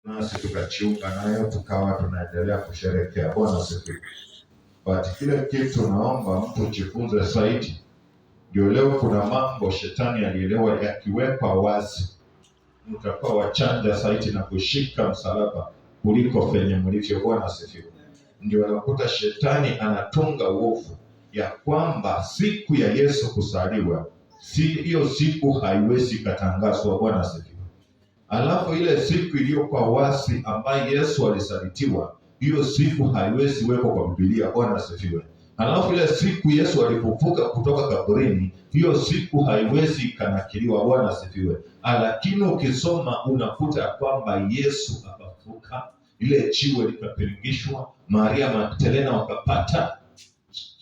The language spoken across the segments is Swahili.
nasi tukajiunga nayo tukawa tunaendelea kusherehekea. Bwana asifiwe. But kile kitu naomba mtu jifunze zaidi, ndio leo kuna mambo shetani alielewa yakiwekwa wazi, mtakuwa wachanja zaidi na kushika msalaba kuliko penye mlivyo. Bwana asifiwe. Ndio anakuta shetani anatunga uovu ya kwamba siku ya Yesu kuzaliwa, hiyo siku haiwezi katangazwa. Bwana asifiwe. Alafu ile siku iliyokuwa wazi ambayo Yesu alisalitiwa, hiyo siku haiwezi wekwa kwa Biblia. Bwana asifiwe. Alafu ile siku Yesu alipofufuka kutoka kaburini, hiyo siku haiwezi kanakiliwa. Bwana asifiwe. Lakini ukisoma unakuta kwamba Yesu akafufuka, ile jiwe likapelingishwa, Maria Magdalena wakapata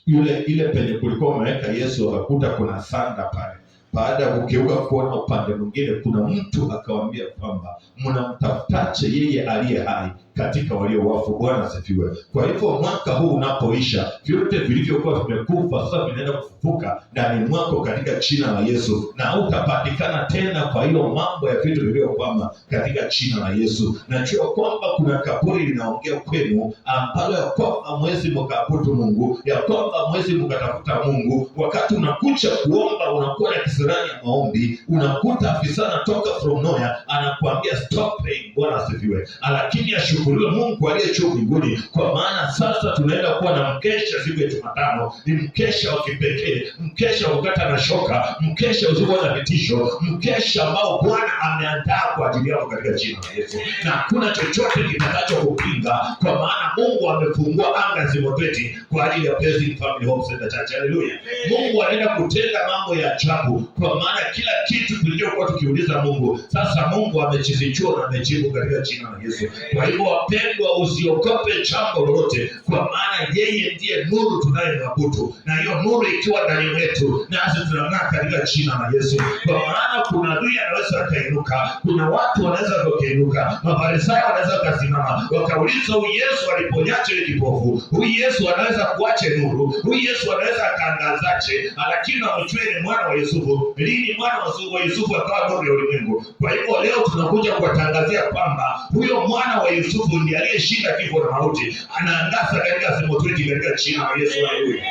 ile penye kulikuwa umeweka Yesu, akakuta kuna sanda pale. Baada ya kugeuka kuona upande mwingine, kuna mtu akawaambia kwamba mnamtafutaje yeye aliye hai katika walio wafu? Bwana asifiwe. Kwa hivyo mwaka huu unapoisha, vyote vilivyokuwa vimekufa sasa vinaenda kufufuka ndani mwako katika jina la Yesu, na utapatikana tena kwa hiyo mambo ya vitu vilivyokwama katika jina la Yesu. Najua kwamba kuna kaburi linaongea kwenu ambalo ya kwamba mwezi mkaabudu Mungu, ya kwamba mwezi mkatafuta Mungu. Wakati unakuja kuomba, unakuwa na kisirani ya maombi, unakuta afisa anatoka from nowhere anakuambia stop praying. Bwana asifiwe. Lakini ashukuriwe Mungu aliye juu mbinguni, kwa maana sasa tunaenda kuwa na mkesha siku ya Jumatano. Ni mkesha wa kipekee, mkesha wa kukata na shoka, mkesha usio na vitisho, mkesha ambao Bwana ameandaa kwa ajili yako katika jina la Yesu, na hakuna chochote kitakacho kupinga, kwa maana Mungu amefungua anga zimoteti kwa ajili ya Blessing Family Home Center Church. Haleluya. Mungu anaenda kutenda mambo ya ajabu, kwa maana kila kitu tulichokuwa tukiuliza Mungu, sasa Mungu amechizichua na amejibu katika jina la Yesu. Kwa hivyo wapendwa, usiogope jambo lolote, kwa maana yeye ndiye nuru tunayemwabudu, na hiyo nuru ikiwa ndani yetu, nasi tunang'aa katika jina la Yesu. Kwa maana kuna adui anaweza akainuka, kuna watu wanaweza wakainuka, Mafarisayo wanaweza wakasimama wakauliza, huyu Yesu aliponyaje ile kipofu? Huyu Yesu anaweza kuache nuru? Huyu Yesu anaweza akaangazaje? Lakini wamjue ni mwana wa Yusufu. Lini mwana wa Yusufu akawa nuru ya ulimwengu? Kwa hivyo leo tunakuja kuwatangazia kwamba huyo mwana wa Yusufu ndiye aliyeshinda kifo na mauti, anaangaza katika zimotweti katika jina la Yesu. Haleluya.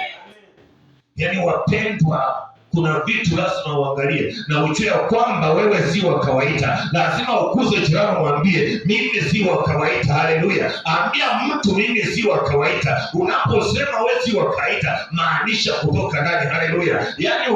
Yaani wapendwa, kuna vitu lazima uangalie na ujue kwamba wewe si wa kawaida. Lazima ukuze jirani, mwambie mimi si wa kawaida. Haleluya. Ambia mtu mimi si wa kawaida. Unaposema wewe si wa kawaida, maanisha kutoka ndani. Haleluya. Yaani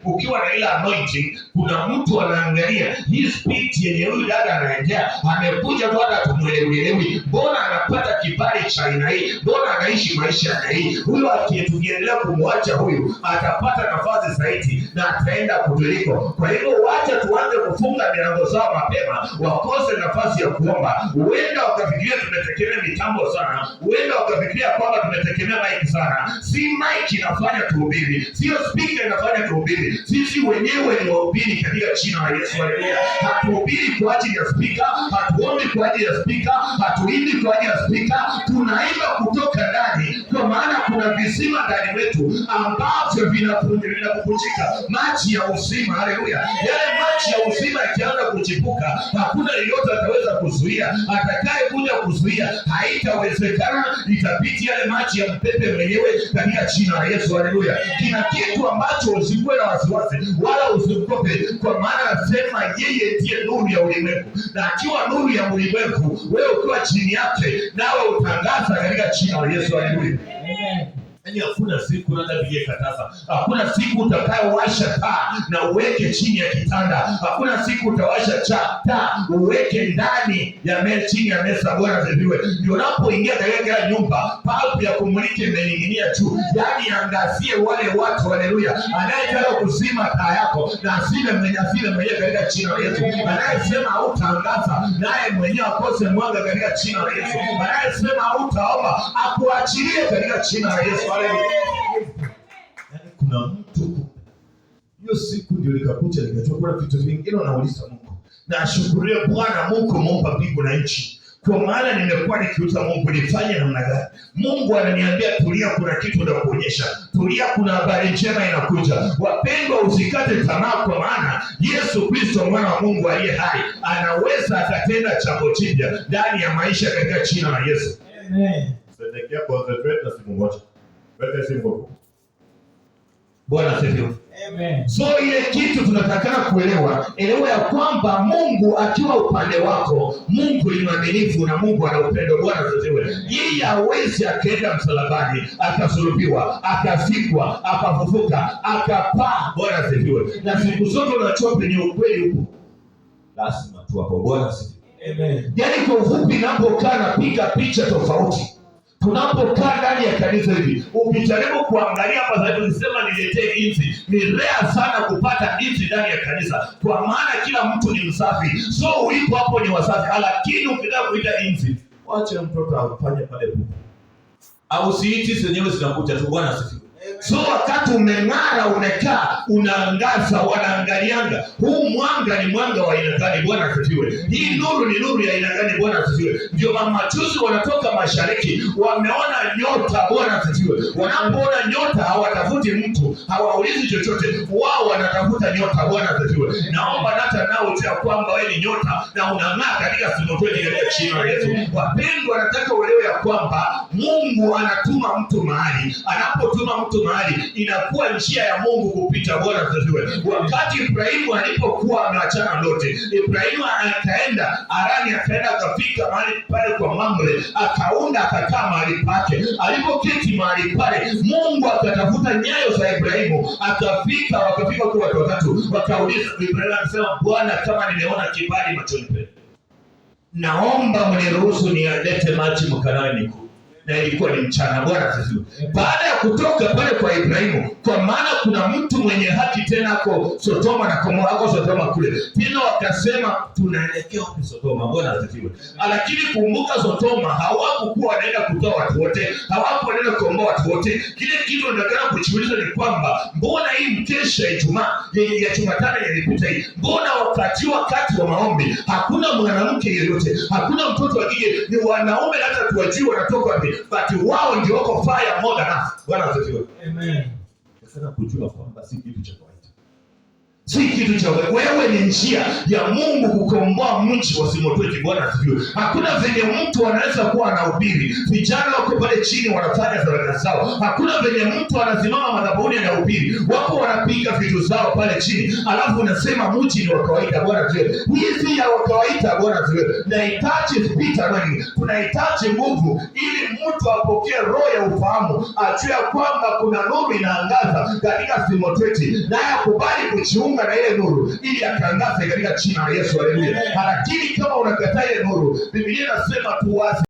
ukiwa na ile anointing, kuna mtu anaangalia hii speed yenye huyu dada anaendea, amekuja tu hata tumuelewi. Mbona anapata kibali cha aina hii? Mbona anaishi maisha ya hii? Huyu akiendelea kumwacha huyu, atapata nafasi zaidi na ataenda kutuliko. Kwa hivyo wacha tuanze kufunga milango zao mapema, wakose nafasi ya kuomba. Huenda wakafikiria tumetegemea mitambo sana, huenda wakafikiria kwamba tumetegemea mic sana. Si mic inafanya tuhubiri, sio speaker inafanya tuhubiri. Sisi wenyewe ni wahubiri katika jina la Yesu. Haleluya. Hatuhubiri kwa ajili ya speaker, hatuombi kwa ajili ya speaker, hatuimbi kwa ajili ya speaker. Tunaimba kutoka ndani, kwa maana kuna visima ndani wetu ambavyo vinakupujika maji ya uzima. Haleluya. Yale maji ya uzima yakianza kuchipuka, hakuna yeyote ataweza kuzuia. Atakaye kuja kuzuia haitawezekana, itabidi yale maji ya mpepe mwenyewe katika jina la Yesu. Haleluya. Kina kitu ambacho usikuwe na wasiwasi wala usiogope, kwa maana anasema yeye ndiye nuru ya ulimwengu, na akiwa nuru ya ulimwengu, wewe ukiwa chini yake, nawe utangaza katika jina la Yesu. Haleluya. Yaani hakuna siku unataka kataza. Hakuna siku utakayowasha taa na uweke chini ya kitanda. Hakuna siku utawasha taa uweke ndani ya chini ya meza. Bwana asifiwe. Ndio unapoingia katika nyumba, pulp ya kumulika imening'inia juu. Yaani angazie wale watu. Haleluya. Anayetaka kuzima taa yako na asile mwenyewe katika jina la Yesu. Anayesema hautaangaza, naye mwenyewe akose mwanga katika jina la Yesu. Anayesema hautaomba, akuachilie katika jina la Yesu. Yaani kuna mtu hiyo siku ndio likakuja likachukua vitu vingine, unauliza Mungu, na ashukuriwe Bwana Mungu muumba mbingu na nchi, kwa maana nimekuwa nikiuza Mungu nifanye namna gani? Mungu ananiambia tulia, kuna kitu ndakuonyesha. Tulia, kuna habari njema inakuja. Wapendwa, usikate tamaa, kwa maana Yesu Kristo mwana wa Mungu aliye hai anaweza akatenda jambo jipya ndani ya maisha katika jina la Yesu. Amen. Bwana asifiwe. Amen. So ile kitu tunatakana elewa ya kwamba Mungu akiwa upande wako, Mungu ni mwaminifu na Mungu ana upendo. Bwana asifiwe. Yeye hawezi akaenda msalabani akasulubiwa, akafikwa, akafufuka, akapaa. Bwana asifiwe. Na siku zote unachua penye ukweli huko, lazima tu hapo. Bwana asifiwe. Amen. Yaani kwa ufupi, ninapokaa napiga picha tofauti. Tunapokaa ndani ya kanisa hivi, ukijaribu kuangalia hapa sasa, tulisema niletee inzi. Ni rare sana kupata inzi ndani ya kanisa, kwa maana kila mtu ni msafi. So ulipo hapo ni wasafi, lakini ukitaka kuita inzi, wacha mtoto afanye pale huko. Au siiti zenyewe zinakuja tu. Bwana asifiwe. So wakati umeng'ara, umekaa, unaangaza, wanaangalianga huu mwanga ni mwanga wa aina gani? Bwana asifiwe. Hii nuru ni nuru ya aina gani? Bwana asifiwe. Ndio mamajusi wanatoka mashariki wameona nyota. Bwana asifiwe. Wanapoona nyota hawatafuti mtu, hawaulizi chochote, wao wanatafuta nyota. Bwana asifiwe. Naomba hata nao ujue kwamba wewe ni nyota na unang'aa katika simotweni katika jina la Yesu. Wapendwa, nataka uelewe ya kwamba Mungu anatuma mtu mahali. Anapotuma mtu mahali, inakuwa njia ya Mungu kupita. Bwana asifiwe. Wakati Ibrahimu alipokuwa ameachana Loti, Ibrahimu akaenda Harani, akaenda akafika mahali pale kwa Mamre, akaunda akakaa mahali pake. Alipoketi mahali pale, Mungu akatafuta nyayo za Ibrahimu, wakafika kwa watu watatu. Wakauliza, Ibrahimu akasema, Bwana, kama nimeona kibali machoni penu, naomba mniruhusu nilete maji mkanawe nikuu. Na ilikuwa ni mchana. Bwana asifiwe. Baada ya kutoka pale kwa Ibrahimu, kwa maana kuna mtu mwenye haki tena ako Sodoma na Gomora, ako Sodoma kule. Tena wakasema tunaelekea huko Sodoma. Bwana asifiwe. Lakini kumbuka, Sodoma hawakuwa wanaenda kutoa watu wote, hawakuwa wanaenda kuomba watu wote. Kile kitu nataka kujiuliza ni kwamba mbona hii mkesha Ijumaa ya Jumatano ilipita hii, mbona wakati wa maombi hakuna mwanamke yeyote, hakuna mtoto wa kike, ni wanaume hata tuwajui wanatoka wapi, but wao ndio wako fire more than us. Bwana asifiwe. Amen. Nataka kujua kwamba si kitu cha kawaida. Si kitu cha kawaida. Wewe ni njia ya Mungu kukomboa mji wa Simotweti. Bwana asifiwe. Hakuna venye mtu anaweza kuwa anahubiri, vijana wako pale chini wanafanya sadaka zao. Hakuna venye mtu anasimama madhabahuni anahubiri, wako wanapiga vitu zao pale chini, alafu unasema mji ni wa kawaida. Bwana asifiwe. Hizi ya wa kawaida. Bwana asifiwe. Nahitaji spita nani? Tunahitaji nguvu ili mtu apokee roho ya ufahamu, ajue kwamba kuna nuru inaangaza katika Simotweti, naye akubali kujiunga na ile nuru ili atangaze katika jina la Yesu. Haleluya. Lakini kama unakataa ile nuru, Biblia inasema tuwazi